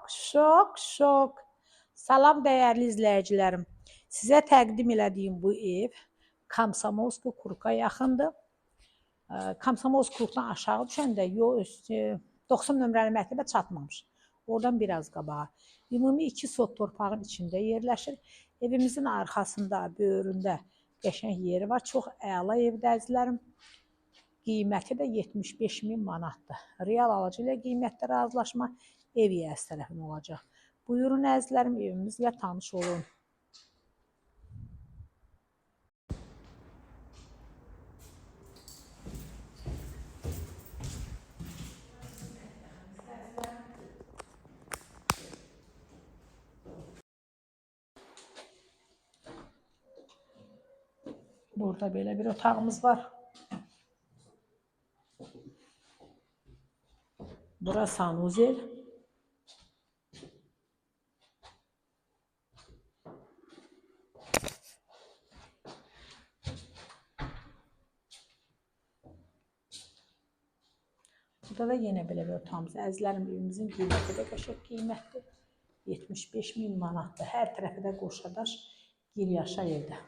Şok. Salam dəyərli izləyicilərim. Sizə təqdim elədiyim bu ev Komsomolskoy Kruka yaxındır. Komsomolskoy Krukdan aşağı düşəndə 90 nömrəli məktəbə çatmamış. Oradan biraz qabağa. Ümumi 2 sot torpağın içində yerləşir. Evimizin arxasında, böyründə qəşəng yeri var. Çox əla evdə əzizlərim. Qiyməti də 75.000 manatdır. Real alıcı ilə qiymətdə razılaşma ev yiyəsi tərəfindən olacaq. Buyurun əzizlərim, evimizlə tanış olun. Burada belə bir otağımız var. Bura sanuzel. Burada da yenə belə bir otağımız. Əzizlərim, evimizin qiyməti də qəşəng qiymətdir. 75.000 manatdır. Hər tərəfi də qoşadaş, gir yaşa evdə.